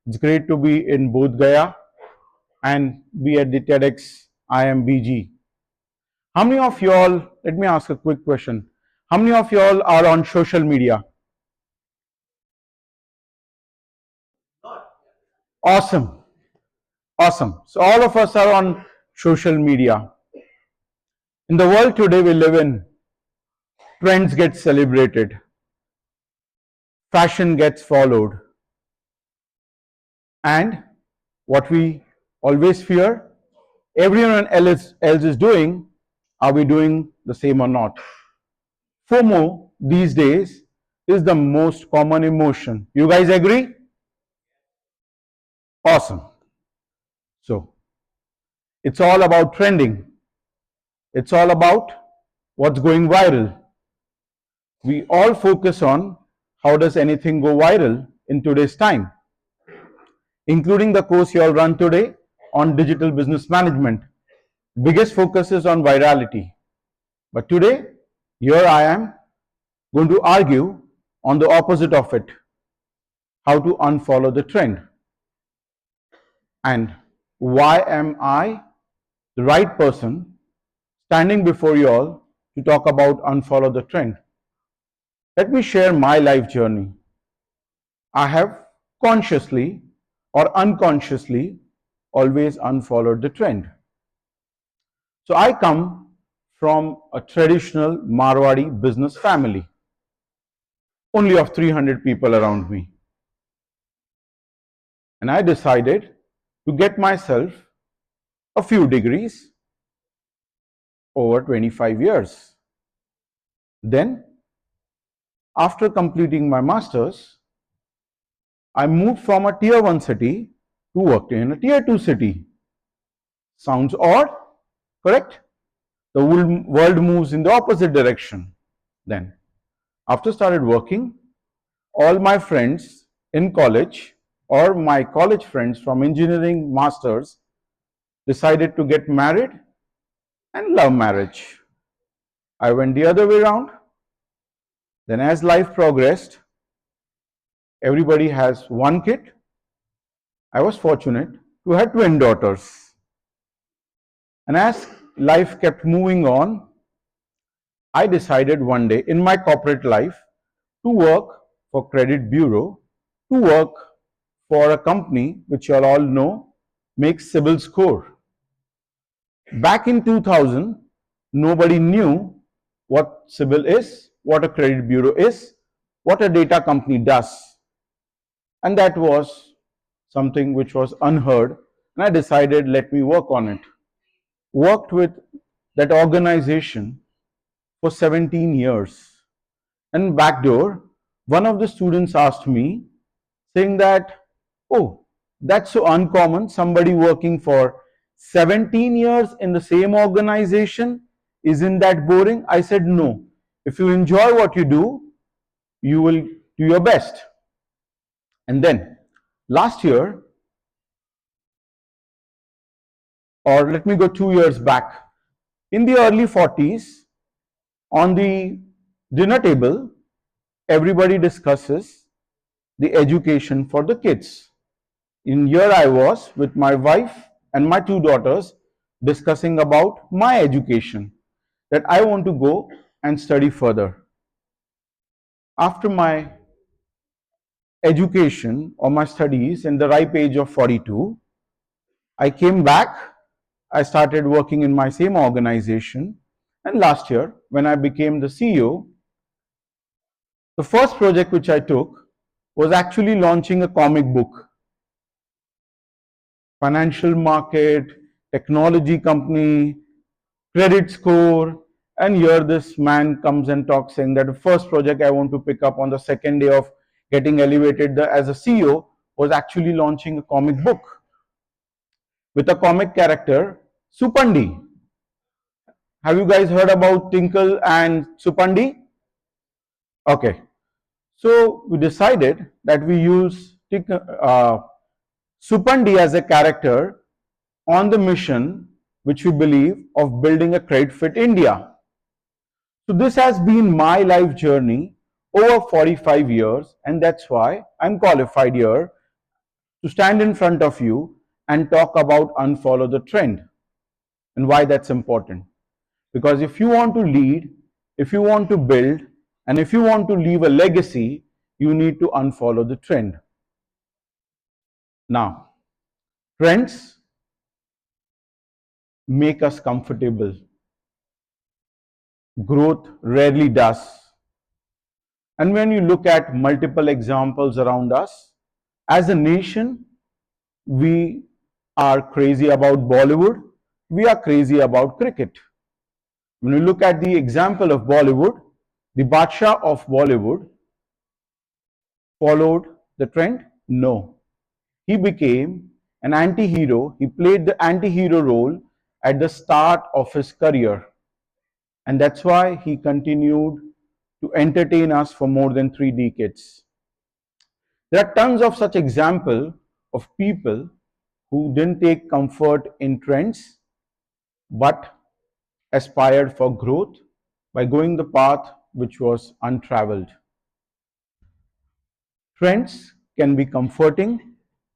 It's great to be in Bodh Gaya and be at the TEDxIIMBG. How many of y'all, let me ask a quick question. How many of y'all are on social media? Awesome. Awesome. So all of us are on social media. In the world today we live in, trends get celebrated, fashion gets followed, and what we always fear, everyone else is doing, are we doing the same or not? FOMO these days is the most common emotion. You guys agree? Awesome. So, it's all about trending. It's all about what's going viral. We all focus on how does anything go viral in today's time, including the course you all run today on digital business management. Biggest focus is on virality. But today, here I am going to argue on the opposite of it, how to unfollow the trend. And why am I the right person standing before you all to talk about unfollow the trend? Let me share my life journey. I have consciously or unconsciously always unfollowed the trend. So I come from a traditional Marwadi business family, only of 300 people around me. And I decided to get myself a few degrees over 25 years. Then, after completing my master's, I moved from a tier 1 city to work in a tier 2 city. Sounds odd, correct? The world moves in the opposite direction. Then, after started working, all my friends in college or my college friends from engineering masters decided to get married and love marriage. I went the other way around. Then as life progressed, everybody has one kid. I was fortunate to have twin daughters. And as life kept moving on, I decided one day in my corporate life to work for credit bureau, to work for a company which you all know makes CIBIL score. Back in 2000, nobody knew what CIBIL is, what a credit bureau is, what a data company does. And that was something which was unheard. And I decided, let me work on it. Worked with that organization for 17 years. And backdoor, one of the students asked me, saying that, oh, that's so uncommon, somebody working for 17 years in the same organization, isn't that boring? I said, no. If you enjoy what you do, you will do your best. And then, last year, or let me go 2 years back, in the early 40s, on the dinner table, everybody discusses the education for the kids. In here I was with my wife and my two daughters discussing about my education, that I want to go and study further. After my education or my studies in the ripe age of 42, I came back, I started working in my same organization, and last year when I became the CEO, the first project which I took was actually launching a comic book. Financial market, technology company, credit score, and here this man comes and talks saying that the first project I want to pick up on the second day of getting elevated as a CEO was actually launching a comic book with a comic character, Supandi. Have you guys heard about Tinkle and Supandi? Okay. So we decided that we use Supandi as a character on the mission which we believe of building a credit fit India. So this has been my life journey over 45 years, and that's why I'm qualified here to stand in front of you and talk about unfollow the trend. And why that's important? Because if you want to lead, if you want to build, and if you want to leave a legacy, you need to unfollow the trend. Now, trends make us comfortable. Growth rarely does. And when you look at multiple examples around us, as a nation, we are crazy about Bollywood, we are crazy about cricket. When you look at the example of Bollywood, the Badshah of Bollywood followed the trend? No. He became an anti-hero. He played the anti-hero role at the start of his career. And that's why he continued to entertain us for more than 3 decades. There are tons of such examples of people who didn't take comfort in trends but aspired for growth by going the path which was untraveled. Trends can be comforting,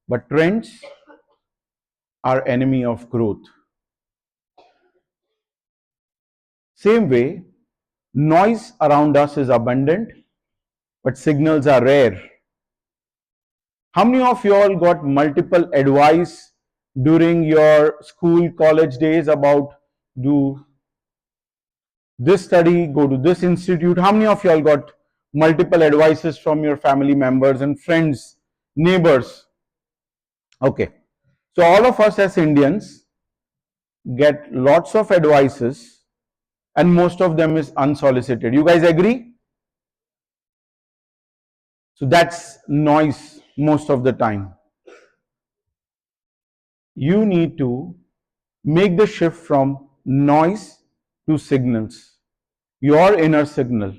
but trends are enemy of growth. Same way, noise around us is abundant, but signals are rare. How many of you all got multiple advice during your school, college days about do this study, go to this institute? How many of you all got multiple advices from your family members and friends, neighbors? Okay. So all of us as Indians get lots of advices and most of them is unsolicited. You guys agree? So that's noise most of the time. You need to make the shift from noise to signals, your inner signal.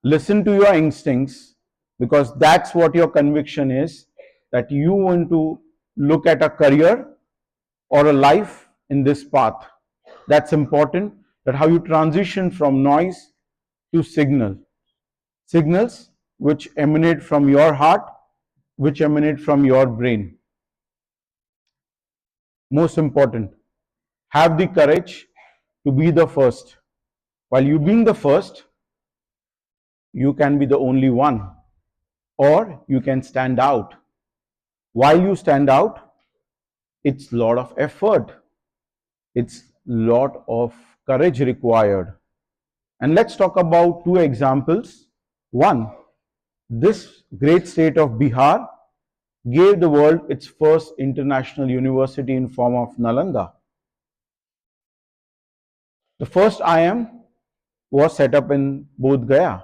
Listen to your instincts because that's what your conviction is, that you want to look at a career or a life in this path. That's important, that how you transition from noise to signal. Signals which emanate from your heart, which emanate from your brain. Most important, have the courage to be the first. While you being the first, you can be the only one, or you can stand out. While you stand out, it's lot of effort, it's lot of courage required. And let's talk about 2 examples. One, this great state of Bihar gave the world its first international university in form of Nalanda. The first IIM was set up in Bodh Gaya.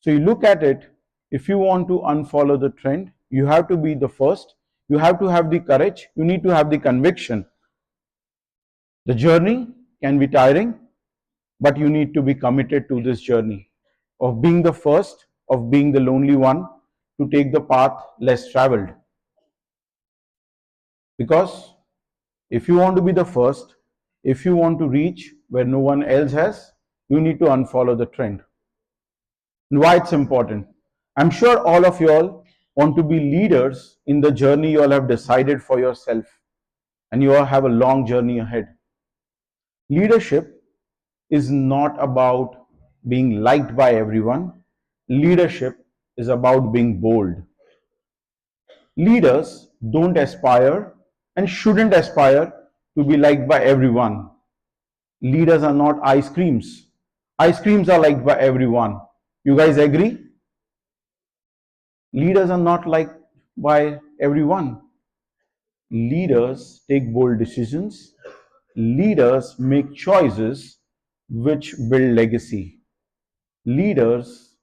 So you look at it, if you want to unfollow the trend, you have to be the first, you have to have the courage, you need to have the conviction. The journey can be tiring, but you need to be committed to this journey of being the first, of being the lonely one, to take the path less traveled. Because if you want to be the first, if you want to reach where no one else has, you need to unfollow the trend. And why it's important? I'm sure all of you all want to be leaders in the journey you all have decided for yourself, and you all have a long journey ahead. Leadership is not about being liked by everyone. Leadership is about being bold. Leaders don't aspire and shouldn't aspire to be liked by everyone. Leaders are not ice creams. Ice creams are liked by everyone. You guys agree? Leaders are not liked by everyone. Leaders take bold decisions. Leaders make choices which build legacy. Leaders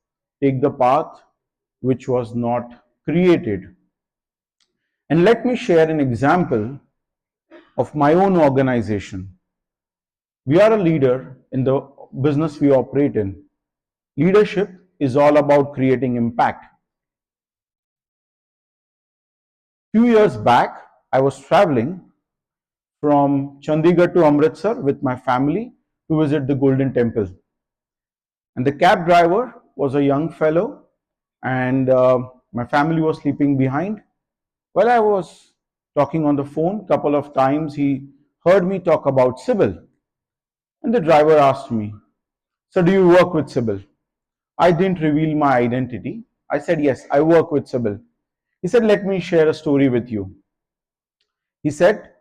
take the path which was not created. And let me share an example of my own organization. We are a leader in the business we operate in. Leadership is all about creating impact. Few years back, I was traveling from Chandigarh to Amritsar with my family to visit the Golden Temple. And the cab driver was a young fellow, and my family was sleeping behind. While I was talking on the phone, couple of times he heard me talk about Sybil. And the driver asked me, "So do you work with Sybil?" I didn't reveal my identity. I said, "Yes, I work with Sybil." He said, "Let me share a story with you." He said,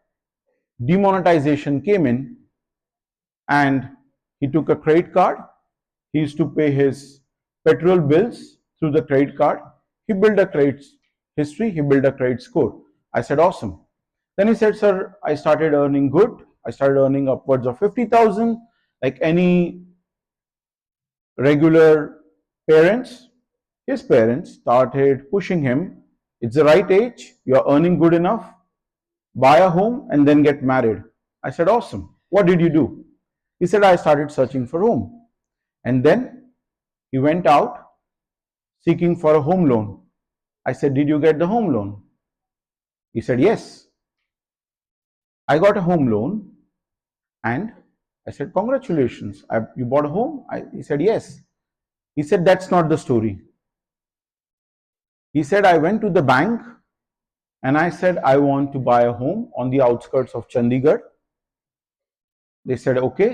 demonetization came in and he took a credit card. He used to pay his petrol bills through the credit card. He built a credit history, he built a credit score. I said, "Awesome." Then he said, "Sir, I started earning good. I started earning upwards of 50,000 like any regular parents." His parents started pushing him. "It's the right age. You're earning good enough. Buy a home and then get married." I said, "Awesome. What did you do?" He said, "I started searching for home." And then he went out seeking for a home loan. I said, "Did you get the home loan?" He said, "Yes, I got a home loan." And I said, "Congratulations. You bought a home?" He said, "Yes." He said, "That's not the story." He said, "I went to the bank and I said, I want to buy a home on the outskirts of Chandigarh." They said, "Okay."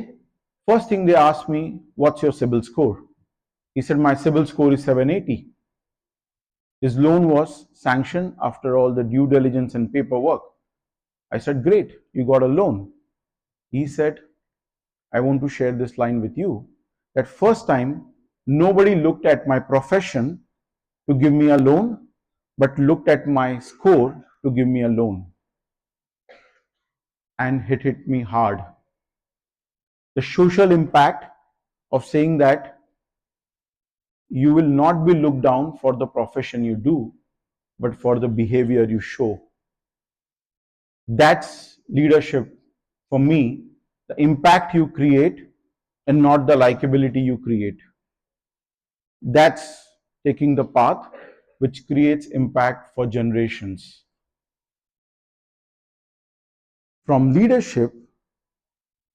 First thing they asked me, "What's your CIBIL score?" He said, "My CIBIL score is 780. His loan was sanctioned after all the due diligence and paperwork. I said, "Great, you got a loan." He said, "I want to share this line with you, that first time nobody looked at my profession to give me a loan, but looked at my score to give me a loan." And it hit me hard. The social impact of saying that you will not be looked down for the profession you do, but for the behavior you show. That's leadership for me, the impact you create and not the likability you create. That's taking the path which creates impact for generations. From leadership,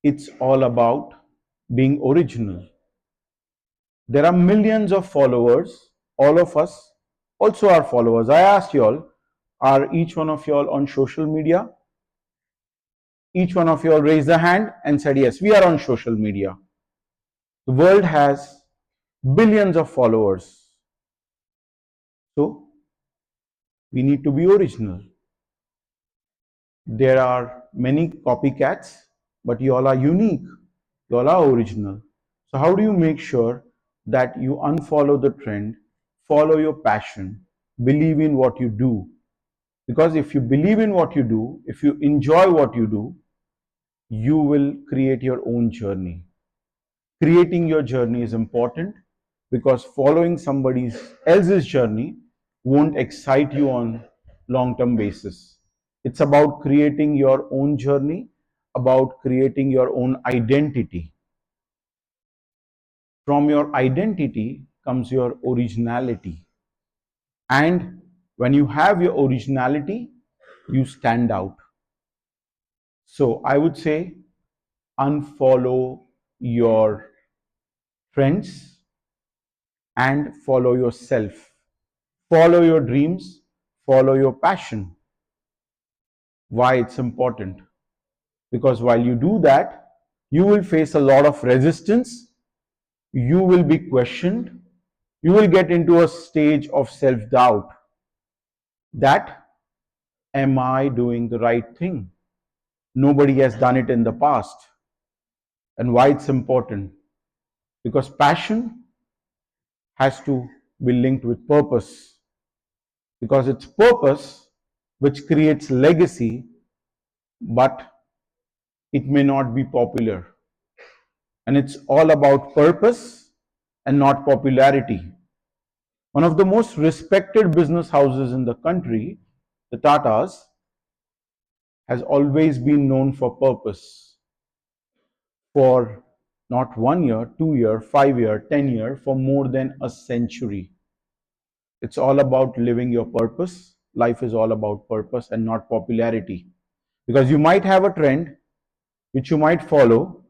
it's all about being original. There are millions of followers. All of us also are followers. I asked you all, are each one of you all on social media? Each one of you all raised a hand and said, "Yes, we are on social media." The world has billions of followers. So we need to be original. There are many copycats, but you all are unique. You all are original. So how do you make sure that you unfollow the trend, follow your passion, believe in what you do? Because if you believe in what you do, if you enjoy what you do, you will create your own journey. Creating your journey is important because following somebody else's journey won't excite you on long-term basis. It's about creating your own journey, about creating your own identity. From your identity comes your originality. And when you have your originality, you stand out. So I would say unfollow your trends and follow yourself. Follow your dreams, follow your passion. Why it's important? Because while you do that, you will face a lot of resistance, you will be questioned, you will get into a stage of self-doubt that, am I doing the right thing? Nobody has done it in the past. And why it's important? Because passion has to be linked with purpose. Because it's purpose which creates legacy, but it may not be popular. And it's all about purpose and not popularity. One of the most respected business houses in the country, the Tatas, has always been known for purpose. For not 1 year, 2 year, 5 year, 10 year, for more than a century. It's all about living your purpose. Life is all about purpose and not popularity. Because you might have a trend which you might follow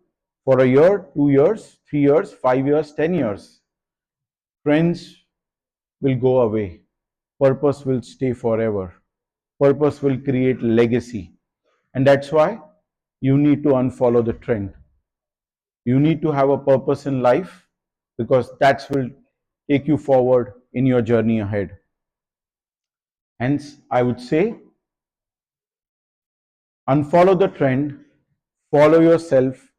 for a year, 2 years, 3 years, 5 years, 10 years. Trends will go away. Purpose will stay forever. Purpose will create legacy. And that's why you need to unfollow the trend. You need to have a purpose in life because that will take you forward in your journey ahead. Hence, I would say unfollow the trend, follow yourself,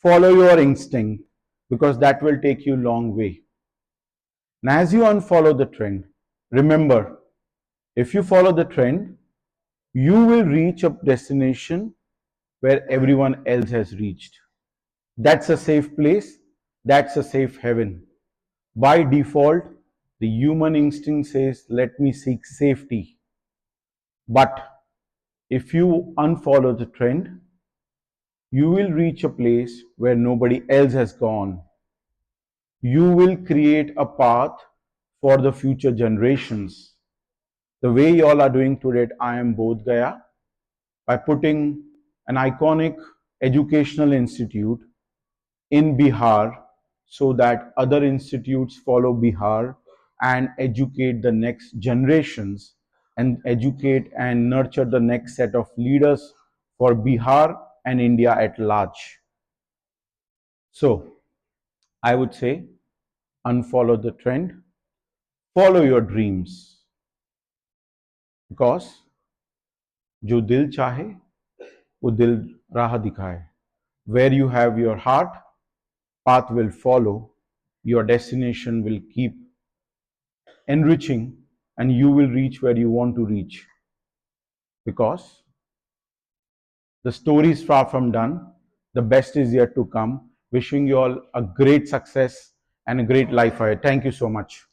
follow your instinct because that will take you a long way. And as you unfollow the trend, remember, if you follow the trend, you will reach a destination where everyone else has reached. That's a safe place. That's a safe heaven. By default, the human instinct says, let me seek safety. But if you unfollow the trend, you will reach a place where nobody else has gone. You will create a path for the future generations. The way you all are doing today at I Am Bodh Gaya, by putting an iconic educational institute in Bihar so that other institutes follow Bihar and educate the next generations and educate and nurture the next set of leaders for Bihar and India at large. So, I would say unfollow the trend, follow your dreams because जो दिल चाहे वो दिल राह दिखाए. Where you have your heart, path will follow, your destination will keep enriching, and you will reach where you want to reach because the story is far from done. The best is yet to come. Wishing you all a great success and a great life ahead. Thank you so much.